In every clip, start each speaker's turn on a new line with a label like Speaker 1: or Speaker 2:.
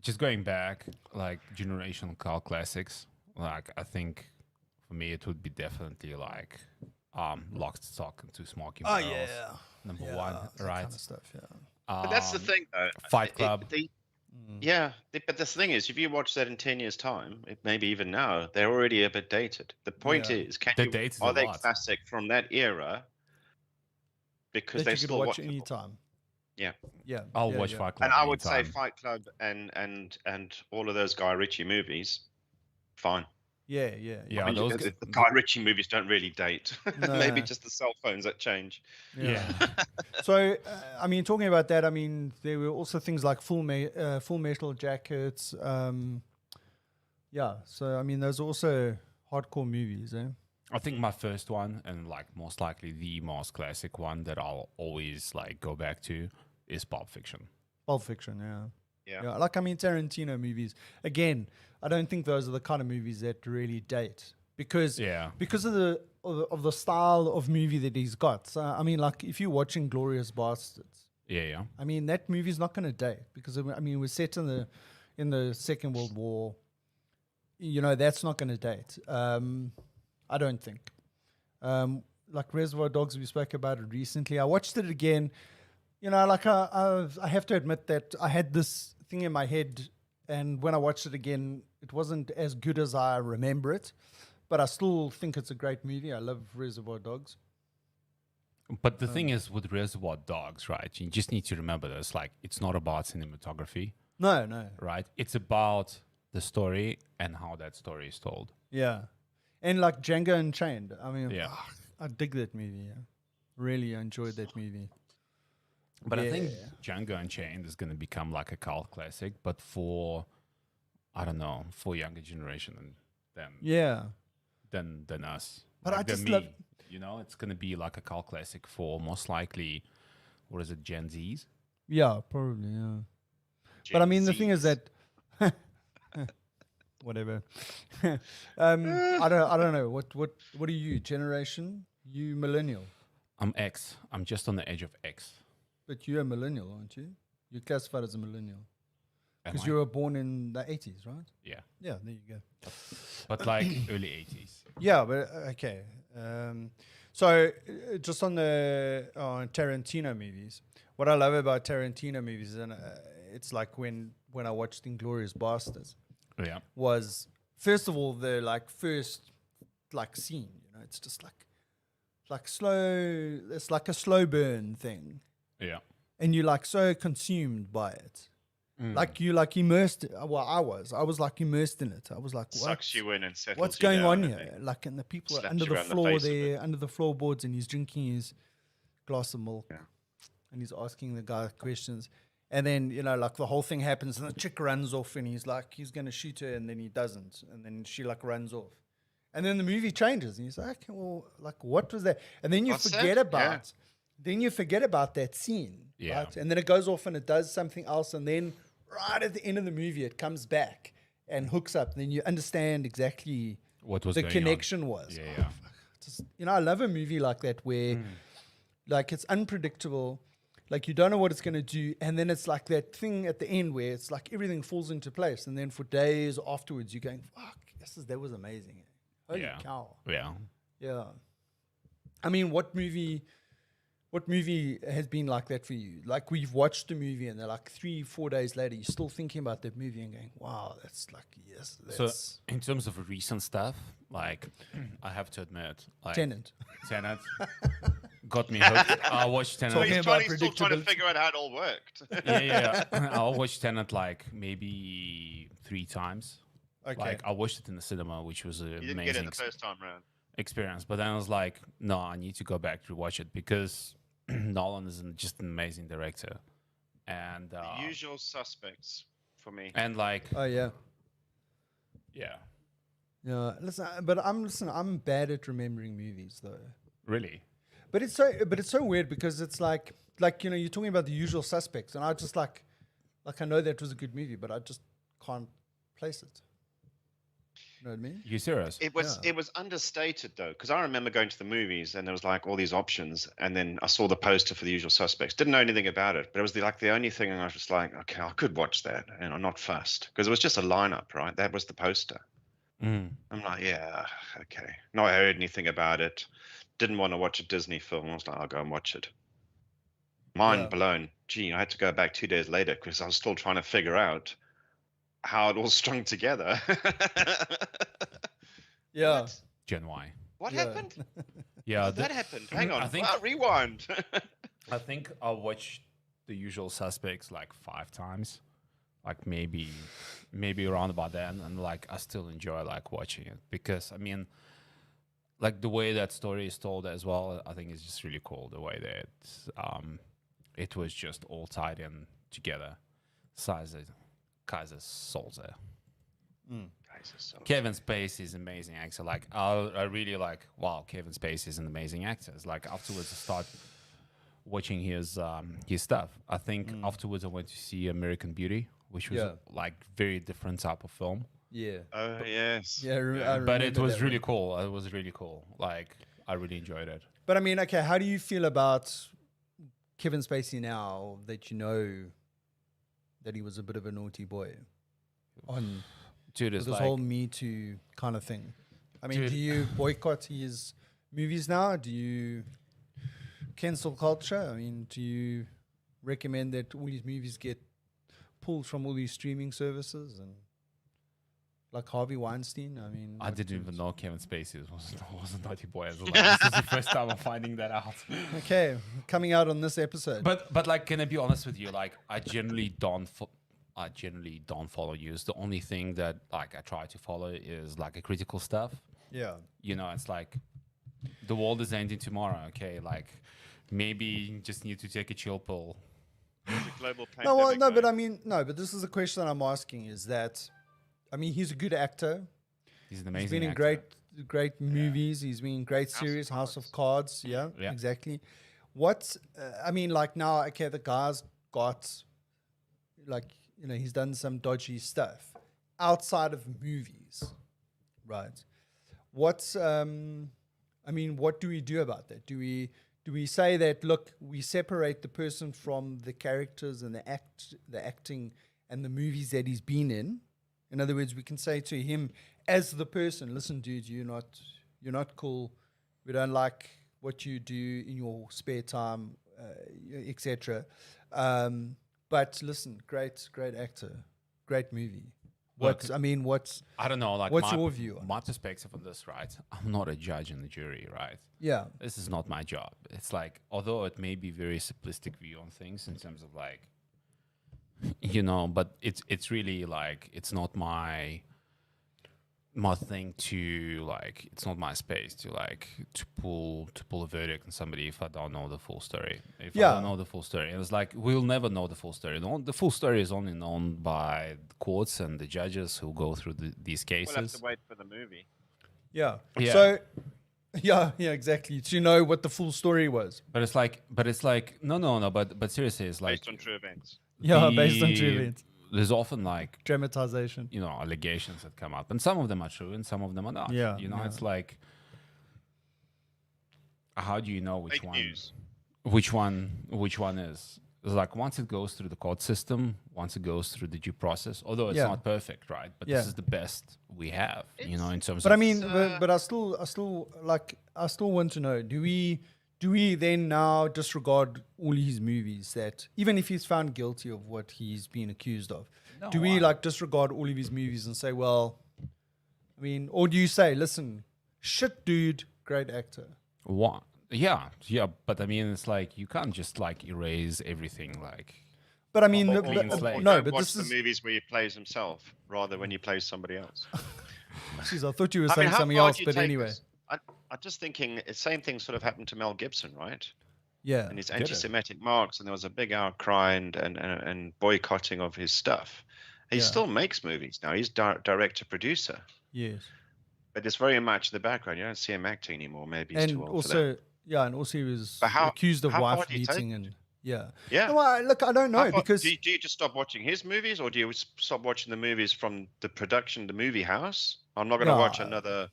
Speaker 1: just going back, like generational cult classics. Like I think for me, it would be definitely like Lock, Stock, and Two Smoking
Speaker 2: Oh
Speaker 1: Barrels,
Speaker 2: yeah,
Speaker 1: number
Speaker 2: yeah,
Speaker 1: one,
Speaker 2: that
Speaker 1: right?
Speaker 2: kind of stuff. Yeah.
Speaker 3: But that's the
Speaker 1: Um,
Speaker 3: thing, though.
Speaker 1: Fight Club.
Speaker 2: Mm.
Speaker 3: Yeah, but the thing is, if you watch that in 10 years' time, maybe even now, they're already a bit dated. The point
Speaker 2: Yeah.
Speaker 3: is,
Speaker 1: The dates is a
Speaker 3: are they
Speaker 1: lot.
Speaker 3: classic from that era because
Speaker 2: That
Speaker 3: they're
Speaker 2: you could
Speaker 3: still
Speaker 2: watch
Speaker 3: watchable?
Speaker 2: anytime.
Speaker 3: Yeah.
Speaker 2: Yeah.
Speaker 1: I'll
Speaker 2: yeah,
Speaker 1: watch
Speaker 2: yeah.
Speaker 1: Fight
Speaker 3: And
Speaker 1: Club
Speaker 3: I would say
Speaker 1: anytime.
Speaker 3: Fight Club and all of those Guy Ritchie movies, fine.
Speaker 2: Yeah, yeah,
Speaker 1: Yeah,
Speaker 3: I mean,
Speaker 1: those
Speaker 3: the Guy Ritchie movies don't really date. Maybe
Speaker 2: No.
Speaker 3: just the cell phones that change.
Speaker 1: Yeah.
Speaker 2: So, I mean, talking about that, I mean, there were also things like Full Metal Jackets. Yeah. So, I mean, those are also hardcore movies, eh?
Speaker 1: I think my first one, and like most likely the most classic one that I'll always like go back to, is Pulp Fiction.
Speaker 2: Pulp Fiction, yeah.
Speaker 3: Yeah.
Speaker 2: Yeah, like I mean, Tarantino movies. Again, I don't think those are the kind of movies that really date because
Speaker 1: Yeah.
Speaker 2: because of the style of movie that he's got. So I mean, like if you're watching Glorious Bastards,
Speaker 1: Yeah, yeah.
Speaker 2: I mean that movie's not going to date because I mean we're set in the Second World War. You know that's not going to date. I don't think. Like Reservoir Dogs, we spoke about it recently. I watched it again. You know, like I have to admit that I had this thing in my head, and when I watched it again, it wasn't as good as I remember it. But I still think it's a great movie. I love Reservoir Dogs.
Speaker 1: But the thing is with Reservoir Dogs, right? You just need to remember this. Like, it's not about cinematography,
Speaker 2: No, no,
Speaker 1: right? It's about the story and how that story is told.
Speaker 2: yeah, and like Django Unchained. I mean,
Speaker 1: Yeah.
Speaker 2: I dig that movie. Yeah. Really enjoyed that movie.
Speaker 1: But I think
Speaker 2: Yeah.
Speaker 1: Django Unchained is going to become like a cult classic, but for, I don't know, for younger generation
Speaker 2: Yeah,
Speaker 1: than us.
Speaker 2: But
Speaker 1: Like
Speaker 2: I
Speaker 1: than
Speaker 2: just
Speaker 1: me.
Speaker 2: love-
Speaker 1: You know, it's going to be like a cult classic for most likely, what is it, Gen Zs?
Speaker 2: yeah, probably. Yeah, but I mean, the thing is
Speaker 3: Zs.
Speaker 2: that. Whatever. I don't know. What are you? Generation? You millennial?
Speaker 1: I'm X. I'm just on the edge of X.
Speaker 2: But you're a millennial, aren't you? You're classified as a millennial
Speaker 1: Am
Speaker 2: because
Speaker 1: I?
Speaker 2: you were born in the 80s, right?
Speaker 1: Yeah.
Speaker 2: Yeah, there you go.
Speaker 1: But like early 80s.
Speaker 2: Yeah, but okay. So just on the Tarantino movies, what I love about Tarantino movies, and it's like when I watched *Inglourious Basterds*,
Speaker 1: Yeah.
Speaker 2: was first of all the first scene. You know, it's just like slow. It's like a slow burn thing,
Speaker 1: Yeah.
Speaker 2: and you're like so consumed by it. Like you immersed. Well, I was like immersed in it. I was like, what?
Speaker 3: Sucks you in and settles
Speaker 2: What's
Speaker 3: you
Speaker 2: going
Speaker 3: down,
Speaker 2: on
Speaker 3: and
Speaker 2: here?
Speaker 3: then
Speaker 2: Like, and the people are
Speaker 3: slaps
Speaker 2: under
Speaker 3: you
Speaker 2: the
Speaker 3: around the
Speaker 2: floor
Speaker 3: face a bit.
Speaker 2: there, under the floorboards, and he's drinking his glass of milk,
Speaker 3: Yeah.
Speaker 2: and he's asking the guy questions. And then, you know, like the whole thing happens, and the chick runs off, and he's like, he's going to shoot her, and then he doesn't. And then she like runs off. And then the movie changes, and he's like, okay, well, like, what was that? And then you
Speaker 3: What's
Speaker 2: forget
Speaker 3: that?
Speaker 2: about, then you forget about that scene.
Speaker 1: Yeah.
Speaker 2: Right? And then it goes off and it does something else. And then right at the end of the movie, it comes back and hooks up. And then you understand exactly
Speaker 1: What was
Speaker 2: the
Speaker 1: going on.
Speaker 2: connection was.
Speaker 1: Yeah,
Speaker 2: Oh,
Speaker 1: yeah.
Speaker 2: fuck. Just, you know, I love a movie like that where like it's unpredictable. Like you don't know what it's going to do. And then it's like that thing at the end where it's like everything falls into place. And then for days afterwards, you're going, fuck, that was amazing. Holy
Speaker 1: Yeah.
Speaker 2: cow.
Speaker 1: Yeah.
Speaker 2: Yeah. I mean, what movie has been like that for you? Like we've watched a movie and they're like 3-4 days later, you're still thinking about that movie and going, wow, that's like, yes,
Speaker 1: So
Speaker 2: that's
Speaker 1: in terms of recent stuff, like I have to admit, like
Speaker 2: Tenant.
Speaker 1: Tenet got me hooked. I watched Tenet.
Speaker 2: Talking
Speaker 3: He's
Speaker 2: about
Speaker 3: still trying to
Speaker 2: predictability.
Speaker 3: figure out how it all worked.
Speaker 1: Yeah. I watched Tenet like maybe 3 times.
Speaker 2: Okay.
Speaker 1: Like I watched it in the cinema, which was an
Speaker 3: You didn't get it
Speaker 1: amazing
Speaker 3: the first time round.
Speaker 1: experience. But then I was like, no, I need to go back to watch it because Nolan is just an amazing director, and
Speaker 3: The usual suspects for me.
Speaker 1: and like
Speaker 2: Oh, yeah.
Speaker 1: yeah,
Speaker 2: Yeah. Listen, I'm bad at remembering movies though.
Speaker 1: really,
Speaker 2: But it's so weird because it's like, you know, you're talking about The Usual Suspects and I just like I know that was a good movie, but I just can't place it. You know what I mean?
Speaker 1: You serious?
Speaker 3: It was understated though, because I remember going to the movies and there was like all these options, and then I saw the poster for The Usual Suspects. Didn't know anything about it, but it was the only thing, and I was just like, okay, I could watch that, and I'm not fussed because it was just a lineup, right? That was the poster.
Speaker 1: Mm.
Speaker 3: I'm like, yeah, okay. Not heard anything about it. Didn't want to watch a Disney film. I was like, I'll go and watch it. Mind blown. Gee, I had to go back 2 days later because I was still trying to figure out how it all strung together.
Speaker 2: Yeah.
Speaker 3: What?
Speaker 1: Gen Y.
Speaker 3: What
Speaker 2: Yeah.
Speaker 3: happened?
Speaker 1: Yeah,
Speaker 3: That happened. Hang on.
Speaker 1: I think
Speaker 3: rewind.
Speaker 1: I think I watched The Usual Suspects like 5 times, like maybe around about then, and like I still enjoy like watching it because I mean, like the way that story is told as well, I think is just really cool. The way that it was just all tied in together. Kaiser Soze. Kevin Spacey is amazing actor. Like I really like. Wow, Kevin Spacey is an amazing actor. It's like afterwards I start watching his stuff. I think afterwards I went to see American Beauty, which was like very different type of film.
Speaker 2: Yeah.
Speaker 3: Oh yes.
Speaker 2: Yeah.
Speaker 1: But it was really cool. It was really cool. Like I really enjoyed it.
Speaker 2: But I mean, okay, how do you feel about Kevin Spacey now that you know that he was a bit of a naughty boy on
Speaker 1: Dude,
Speaker 2: this
Speaker 1: it's like
Speaker 2: whole Me Too kind of thing? I mean,
Speaker 1: Dude.
Speaker 2: do you boycott his movies now? Do you cancel culture? I mean, do you recommend that all these movies get pulled from all these streaming services and like Harvey Weinstein? I mean,
Speaker 1: I
Speaker 2: what
Speaker 1: didn't
Speaker 2: do you-
Speaker 1: even know Kevin Spacey was a naughty boy as well. This is the first time I'm finding that out.
Speaker 2: Okay, coming out on this episode.
Speaker 1: But like, can I be honest with you? Like, I generally don't follow news. The only thing that like I try to follow is like a critical stuff.
Speaker 2: yeah,
Speaker 1: You know, it's like the world is ending tomorrow. Okay, like maybe you just need to take a chill pill.
Speaker 3: Global
Speaker 2: no, well,
Speaker 3: pandemic,
Speaker 2: no, but
Speaker 3: mate.
Speaker 2: I mean, no, but this is the question I'm asking: is that, I mean, he's a good actor.
Speaker 1: He's an amazing.
Speaker 2: He's been in
Speaker 1: actor.
Speaker 2: great movies. He's been in great series, House of Cards. Yeah,
Speaker 1: Yeah.
Speaker 2: exactly. What's I mean, like now, okay, the guy's got, like, you know, he's done some dodgy stuff outside of movies, right? What's I mean, what do we do about that? Do we say that, look, we separate the person from the characters and the acting and the movies that he's been in? In other words, we can say to him as the person, listen, dude, you're not cool. We don't like what you do in your spare time, etc. But listen, great actor, great movie.
Speaker 1: Look,
Speaker 2: What's
Speaker 1: I don't know. Like,
Speaker 2: what's your view on
Speaker 1: my perspective on this, right? I'm not a judge and a jury, right?
Speaker 2: yeah,
Speaker 1: This is not my job. It's like, although it may be very simplistic view on things in terms of like, you know, but it's really like it's not my thing to like, it's not my space to like to pull a verdict on somebody if I don't know the full story. If I don't know the full story, and it's like we'll never know the full story. The full story is only known by the courts and the judges who go through these cases.
Speaker 3: We'll have to wait for the movie.
Speaker 2: yeah.
Speaker 1: Yeah.
Speaker 2: So yeah, exactly. To know what the full story was.
Speaker 1: But it's like no. But seriously, it's like
Speaker 3: Based on true events.
Speaker 2: Yeah, based on true events.
Speaker 1: There's often like
Speaker 2: Dramatization.
Speaker 1: you know allegations that come up, and some of them are true, and some of them are not.
Speaker 2: Yeah,
Speaker 1: you know,
Speaker 2: yeah.
Speaker 1: it's like how do you know which
Speaker 3: Fake
Speaker 1: one?
Speaker 3: news.
Speaker 1: Which one is? It's like once it goes through the court system, once it goes through the due process, although it's
Speaker 2: Yeah.
Speaker 1: not perfect, right? But
Speaker 2: Yeah.
Speaker 1: this is the best we have, you know, in terms
Speaker 2: But
Speaker 1: of.
Speaker 2: I mean, but I still want to know: do we then now disregard all his movies that even if he's found guilty of what he's been accused of, do we like disregard all of his movies and say, well, I mean, or do you say, listen, shit, dude, great actor?
Speaker 1: What? Yeah. But I mean, it's like you can't just like erase everything. Like,
Speaker 2: But I mean,
Speaker 1: Or
Speaker 2: no,
Speaker 1: clean slate.
Speaker 2: no,
Speaker 3: Don't
Speaker 2: but
Speaker 3: watch
Speaker 2: this
Speaker 3: the
Speaker 2: is.
Speaker 3: movies where he plays himself rather when he plays somebody else.
Speaker 2: Jeez, I thought you were
Speaker 3: I mean,
Speaker 2: saying
Speaker 3: how
Speaker 2: something
Speaker 3: far
Speaker 2: else,
Speaker 3: do you
Speaker 2: but
Speaker 3: take
Speaker 2: anyway,
Speaker 3: this? I'm just thinking the same thing sort of happened to Mel Gibson, right?
Speaker 2: yeah,
Speaker 3: And his
Speaker 1: it?
Speaker 3: anti-Semitic marks, and there was a big outcry and boycotting of his stuff. He
Speaker 2: Yeah.
Speaker 3: still makes movies now. He's director producer,
Speaker 2: yes,
Speaker 3: but it's very much in the background. You don't see him acting anymore. Maybe he's
Speaker 2: and
Speaker 3: too old for that.
Speaker 2: also, yeah, and also he was
Speaker 3: But how-
Speaker 2: accused of
Speaker 3: how
Speaker 2: wife
Speaker 3: far do you take
Speaker 2: beating
Speaker 3: it?
Speaker 2: and Yeah.
Speaker 3: Yeah.
Speaker 2: No, look, I don't know because
Speaker 3: do you just stop watching his movies, or do you stop watching the movies from the production, the movie house? I'm not going to watch
Speaker 2: yeah,
Speaker 3: another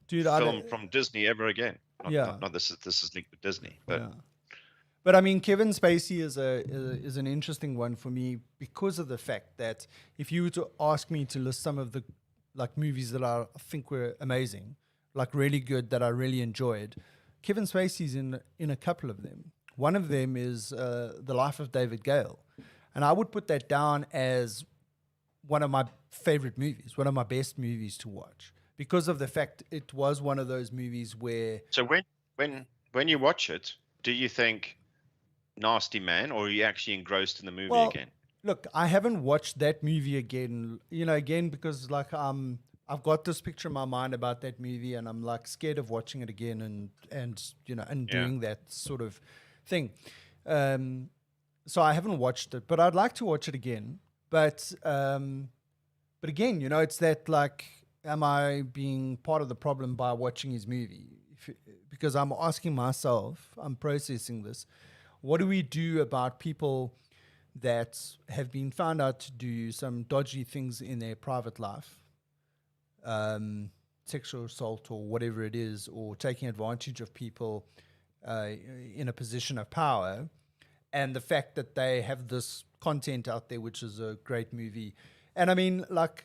Speaker 2: dude,
Speaker 3: film from Disney ever again.
Speaker 2: yeah,
Speaker 3: Not this is linked with Disney, but
Speaker 2: yeah. But I mean, Kevin Spacey is an interesting one for me because of the fact that if you were to ask me to list some of the like movies that I think were amazing, like really good that I really enjoyed, Kevin Spacey's in a couple of them. One of them is The Life of David Gale, and I would put that down as one of my favorite movies, one of my best movies to watch because of the fact it was one of those movies where.
Speaker 3: So when you watch it, do you think nasty man, or are you actually engrossed in the movie
Speaker 2: Well,
Speaker 3: again?
Speaker 2: look, I haven't watched that movie again, again because like I've got this picture in my mind about that movie and I'm like scared of watching it again and doing that sort of thing. So I haven't watched it, but I'd like to watch it again. But again, it's that like, am I being part of the problem by watching his movie? Because I'm asking myself, I'm processing this. What do we do about people that have been found out to do some dodgy things in their private life, sexual assault or whatever it is, or taking advantage of people in a position of power, and the fact that they have this content out there, which is a great movie. And I mean, like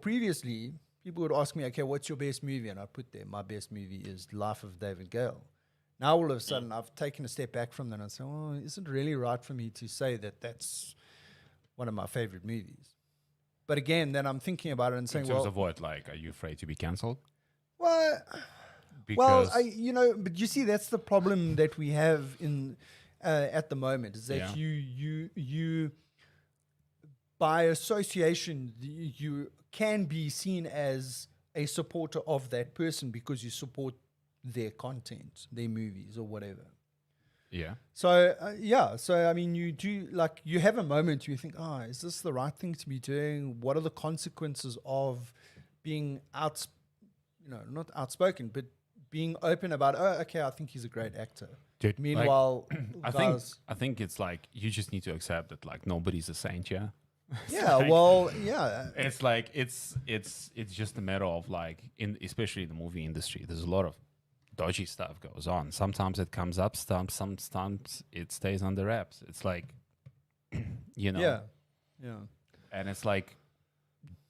Speaker 2: previously, people would ask me, okay, what's your best movie? And I put there, my best movie is Life of David Gale. Now, all of a sudden, I've taken a step back from that and I say, oh, is it really right for me to say that that's one of my favorite movies? But again, then I'm thinking about it and saying,
Speaker 1: In terms of what, like, are you afraid to be cancelled?
Speaker 2: well,
Speaker 1: Because
Speaker 2: but you see, that's the problem that we have in at the moment is that you by association, you can be seen as a supporter of that person because you support their content, their movies or whatever.
Speaker 1: yeah.
Speaker 2: So, So, I mean, you have a moment where you think, is this the right thing to be doing? What are the consequences of being not outspoken, but being open about, okay, I think he's a great actor.
Speaker 1: Dude,
Speaker 2: Meanwhile,
Speaker 1: I think it's like you just need to accept that like nobody's a saint, yeah. It's like it's just a matter of like especially in the movie industry, there's a lot of dodgy stuff goes on. Sometimes it comes up, sometimes it stays under wraps. It's like
Speaker 2: Yeah.
Speaker 1: And it's like,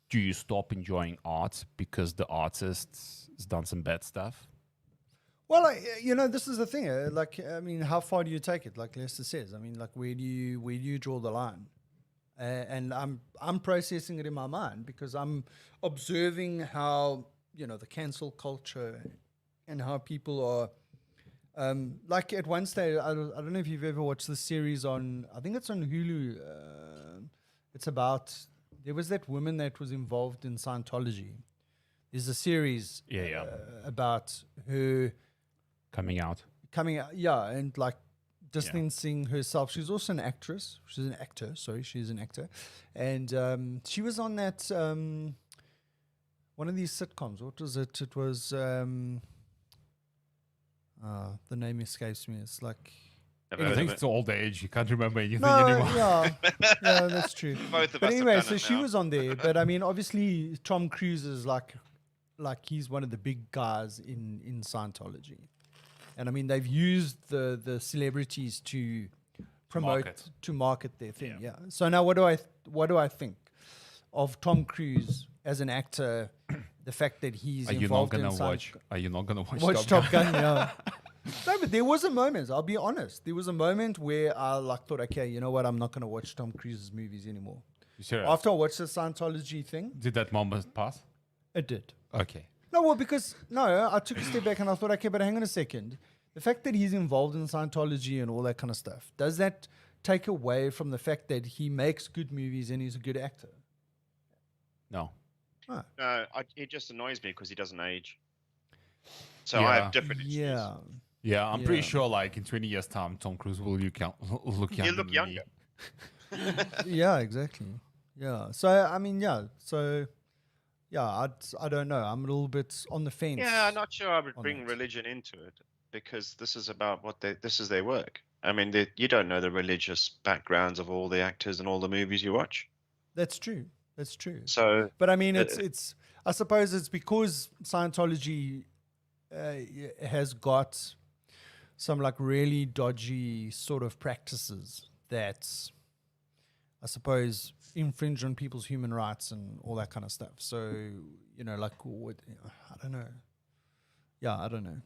Speaker 1: do you stop enjoying art because the artist has done some bad stuff?
Speaker 2: Well, this is the thing. I mean, how far do you take it? Like Lester says, I mean, like where do you draw the line? And I'm processing it in my mind because I'm observing how the cancel culture and how people are like at one stage. I don't know if you've ever watched the series on. I think it's on Hulu. It's about there was that woman that was involved in Scientology. There's a series about her
Speaker 1: coming out,
Speaker 2: and like distancing herself. She's also an actress. She's an actor. Sorry, she's an actor, and she was on that one of these sitcoms. What was it? It was the name escapes me. It's like
Speaker 1: I think it's old age. You can't remember anything
Speaker 2: no,
Speaker 1: anymore.
Speaker 2: yeah, that's true.
Speaker 3: Both of
Speaker 2: But
Speaker 3: us
Speaker 2: anyway,
Speaker 3: have
Speaker 2: so
Speaker 3: done it
Speaker 2: she
Speaker 3: now.
Speaker 2: was on there. But I mean, obviously, Tom Cruise is like he's one of the big guys in Scientology. And I mean, they've used the celebrities to market their thing. Yeah. So now, what do I think of Tom Cruise as an actor? The fact that he's involved in
Speaker 1: Are you not gonna
Speaker 2: watch Top Gun? Yeah. No, but there was a moment. I'll be honest. There was a moment where I thought, okay, you know what? I'm not going to watch Tom Cruise's movies anymore.
Speaker 1: You serious?
Speaker 2: After I watched the Scientology thing,
Speaker 1: Did that moment pass?
Speaker 2: it did.
Speaker 1: Okay.
Speaker 2: No, well, because I took a step back and I thought, okay, but hang on a second. The fact that he's involved in Scientology and all that kind of stuff, does that take away from the fact that he makes good movies and he's a good actor?
Speaker 1: No.
Speaker 3: No, it just annoys me because he doesn't age. So I have different issues.
Speaker 1: Yeah, I'm pretty sure like in 20 years' time, Tom Cruise will look younger.
Speaker 3: He'll look younger.
Speaker 2: Yeah, exactly. Yeah. So, I mean, I don't know. I'm a little bit on the fence.
Speaker 3: Yeah, I'm not sure I would
Speaker 2: on
Speaker 3: bring
Speaker 2: that.
Speaker 3: religion into it because this is about this is their work. I mean, you don't know the religious backgrounds of all the actors and all the movies you watch.
Speaker 2: That's true. That's true.
Speaker 3: So,
Speaker 2: But I mean, it's. I suppose it's because Scientology has got some like really dodgy sort of practices that I suppose infringe on people's human rights and all that kind of stuff. So like I don't know. Yeah, I don't know.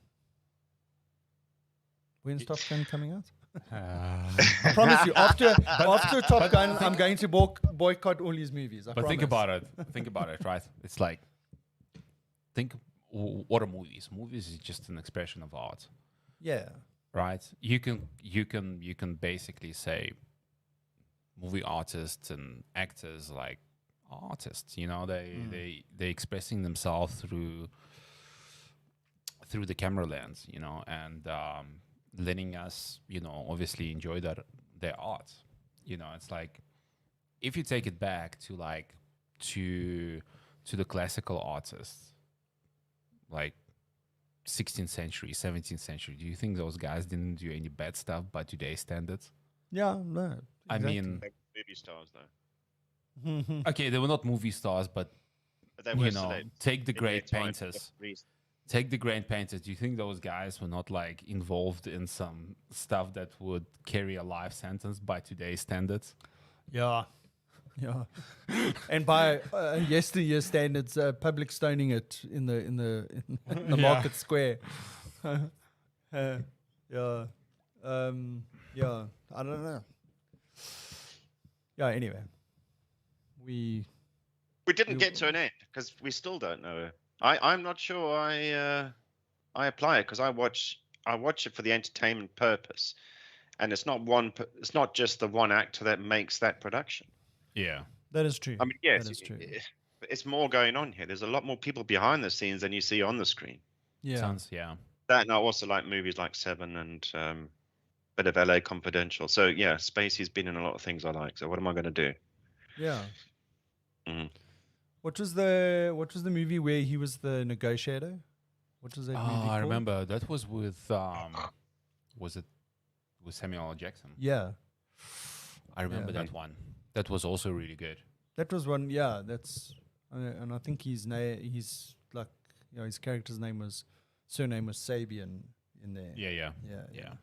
Speaker 2: When's Top Gun coming out? I promise you, after Top Gun, I'm going to boycott all his movies. I
Speaker 1: But
Speaker 2: promise.
Speaker 1: think about it. Think about it, right? It's like, what are movies? Movies is just an expression of art,
Speaker 2: Yeah.
Speaker 1: right? You can basically say movie artists and actors like artists. They expressing themselves through the camera lens, and letting us, obviously enjoy their art. It's like, if you take it back to like to the classical artists, like 16th century, 17th century, do you think those guys didn't do any bad stuff by today's standards?
Speaker 2: Yeah, no.
Speaker 1: I mean,
Speaker 3: like movie stars, though.
Speaker 1: okay, they were not movie stars, but
Speaker 3: But they were celebs
Speaker 1: take the
Speaker 3: in their
Speaker 1: great
Speaker 3: time for
Speaker 1: painters.
Speaker 3: different reasons.
Speaker 1: Take the great painters. Do you think those guys were not like involved in some stuff that would carry a life sentence by today's standards?
Speaker 2: Yeah. Yeah. And by yesteryear standards, public stoning it in the market square. Yeah. Yeah. I don't know. Yeah. Anyway, we
Speaker 3: didn't get to an end because we still don't know. I'm not sure I apply it because I watch it for the entertainment purpose, and it's not just the one actor that makes that production.
Speaker 1: Yeah.
Speaker 2: That is true.
Speaker 3: I mean, yes,
Speaker 2: that is true.
Speaker 3: It's more going on here. There's a lot more people behind the scenes than you see on the screen.
Speaker 2: Yeah.
Speaker 3: That, and I also like movies like Seven and bit of LA Confidential. So yeah, Spacey's been in a lot of things I like. So what am I going to do?
Speaker 2: Yeah.
Speaker 3: Mhm.
Speaker 2: What was the movie where he was the negotiator? What was that movie called?
Speaker 1: I remember that was with was it with Samuel L. Jackson?
Speaker 2: Yeah.
Speaker 1: I remember
Speaker 2: Yeah.
Speaker 1: that one. That was also really good.
Speaker 2: That was one. Yeah, that's and I think he's like his character's surname was Sabian in there.
Speaker 1: Yeah.
Speaker 2: Yeah.